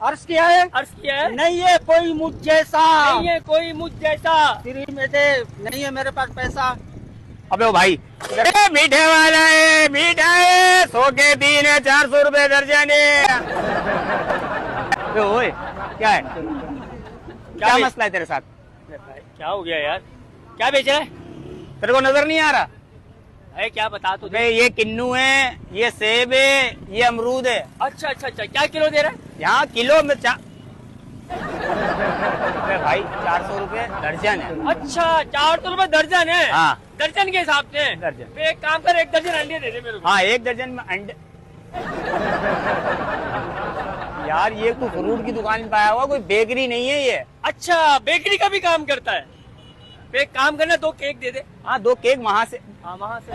अर्ज किया है? अर्ज किया है? नहीं है कोई मुझ जैसा, नहीं है कोई मुझ जैसा। फ्री में दे, नहीं है मेरे पास पैसा। अबे ओ भाई, मीठे वाला है, मीठा है, 100 के 3 है, 400 रुपए दर्जन है। अबे ओए, क्या है? क्या मसला है तेरे साथ? क्या हो गया यार? क्या बेच रहा है? तेरे को नजर नहीं आ रहा? अरे क्या बता तू। ये किन्नू है, ये सेब है, ये अमरूद है। अच्छा अच्छा अच्छा, क्या किलो दे रहा है? यहाँ किलो में अबे भाई 400 रुपए दर्जन है। अच्छा 400 रुपए दर्जन है? हाँ दर्जन के हिसाब से दर्जन। तो एक काम कर, 1 दर्जन अंडे दे दे मेरे को। हाँ 1 दर्जन में अंडे। यार ये कोई फ्रूट की दुकान में पाया हुआ, कोई बेकरी नहीं है ये। अच्छा बेकरी का भी काम करता है? तो एक काम करना, 2 केक दे दे। हाँ 2 केक वहाँ से। हाँ वहाँ से।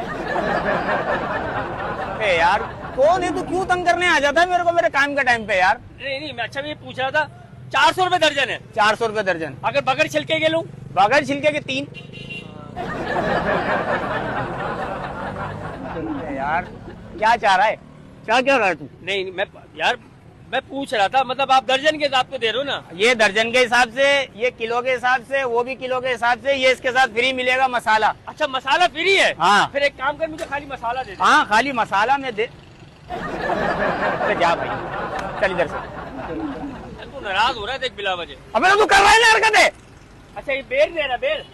यार कौन है तू, क्यों तंग करने आ जाता है मेरे को मेरे काम के टाइम पे यार? नहीं नहीं, मैं अच्छा भी पूछ रहा था। 400 रुपए दर्जन है? 400 रुपए दर्जन। अगर बगैर छिलके के लूं? बगैर छिलके के 3। यार क्या चाह रहा है, क्या कह रहा है तू? नहीं मैं पूछ रहा था, मतलब आप दर्जन के हिसाब से दे रहे हो ना? ये दर्जन के हिसाब से, ये किलो के हिसाब से, वो भी किलो के हिसाब से। ये इसके साथ फ्री मिलेगा मसाला। अच्छा मसाला फ्री है? हाँ। फिर एक काम कर, मुझे खाली मसाला दे दे। हाँ खाली मसाला में दे। अबे जा भाई, चल इधर से। तू नाराज हो रहा है देख बिला वजह। अबे तू कर रहा है ना हरकतें। अच्छा ये बेर दे रहा, बेर?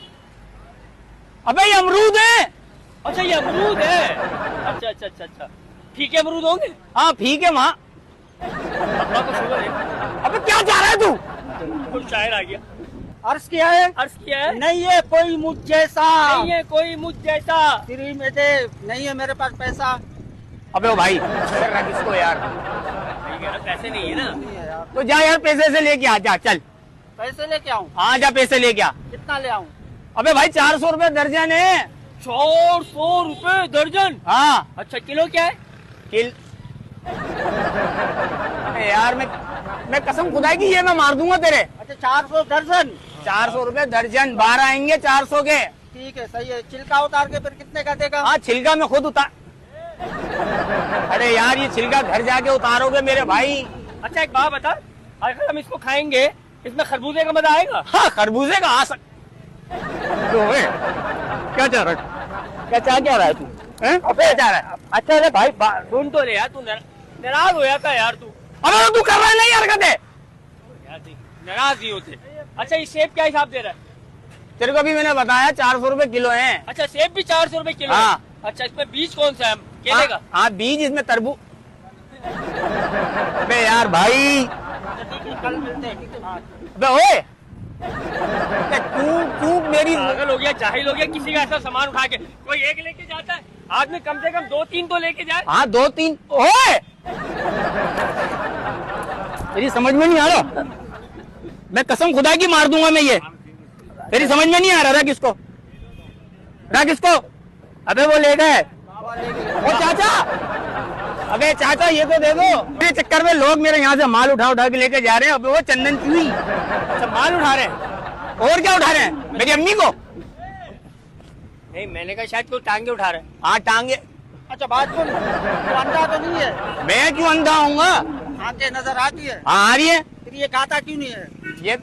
अबे ये अमरूद है। अच्छा ये अमरूद है? अच्छा अच्छा अच्छा अच्छा, ठीक है अमरूद होंगे? हाँ ठीक है वहाँ। अब्बा को शुगर है? अबे क्या चाह रहा है तू? कुछ शायर आ गया। अर्ज किया है? अर्ज किया है? नहीं है कोई मुझ जैसा, नहीं है कोई मुझ जैसा। फ्री में दे, नहीं है मेरे पास पैसा। अबे ओ भाई किसको यार, ठीक है ना, पैसे नहीं है ना? नहीं है यार। तो जा यार पैसे से लेके आ, जा चल। पैसे लेके आऊँ? हाँ जा पैसे लेके आ। कितना ले आऊँ? अबे भाई 400 रुपए दर्जन है। 400 रुपए दर्जन? हाँ अच्छा किलो क्या है? किल यार मैं कसम खुदा की ये मैं मार दूंगा तेरे। अच्छा 400 दर्जन? 400 रुपए दर्जन, 12 आएंगे 400 के। ठीक है सही है। छिलका उतार के फिर कितने का देगा? हाँ छिलका में खुद उतार। अरे यार ये छिलका घर जाके उतारोगे मेरे भाई। अच्छा एक बात बता, अगर हम इसको खाएंगे इसमें खरबूजे का मजा आएगा? हाँ खरबूजे का आ क्या चाह रहा है, क्या रहा है तू? अबे जा रहा है? अच्छा अरे भाई सुन तो ले यार, तू नाराज हो जाता यार तू। अबे तू कर रहा है नहीं हरकतें यार नाराज नहीं होते। अच्छा ये सेब क्या हिसाब दे रहा है? तेरे को भी मैंने बताया 400 रुपए किलो है। अच्छा सेब भी 400 रुपए किलो? हाँ। है? अच्छा इसमें बीज कौन सा है, केले का? हाँ बीज इसमें तरबूज। अबे यार भाई, कल मिलते हैं। अबे ओए तू मेरी पागल हो गया, जाहिल हो गया, किसी का ऐसा सामान उठा के कोई एक लेके जाता है? आदमी कम से कम 2-3 तो लेके जाए। हाँ 2-3 ओए तेरी समझ में नहीं आ रहा, मैं कसम खुदा की मार दूंगा मैं ये। तेरी समझ में नहीं आ रहा किसको, किसको? अबे वो ले गए। ओ चाचा, अबे चाचा ये तो दे दो। मेरे चक्कर में लोग मेरे यहाँ से माल उठा के लेके जा रहे हैं। अबे वो चंदन चुई। अच्छा माल उठा रहे हैं? और क्या उठा रहे हैं, मेरी अम्मी को? नहीं मैंने कहा शायद कोई टांगे उठा रहे हैं। हाँ टांगे। अच्छा बात सुन, तू अंधा तो नहीं है? मैं क्यों अंधा होऊंगा? आंखें नजर आती है। हाँ आ रही है। फिर ये खाता क्यों नहीं है? ये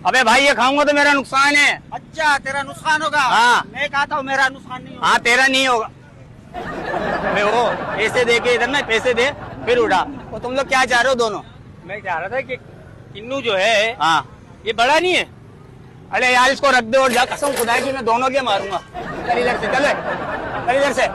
अबे भाई ये खाऊंगा तो मेरा नुकसान है। अच्छा तेरा नुकसान होगा? हाँ। मैं खाता हूँ मेरा नुकसान नहीं होगा। हाँ तेरा नहीं होगा। अबे वो पैसे दे के इधर ना, पैसे दे फिर उड़ा। वो तुम लोग क्या चाह रहे हो दोनों? मैं चाह रहा था कि किन्नू जो है हाँ ये बड़ा नहीं है? अरे यार इसको रख दे और जा, कसम खुदा की मैं दोनों के मारूंगा। चल इधर से, चल इधर से।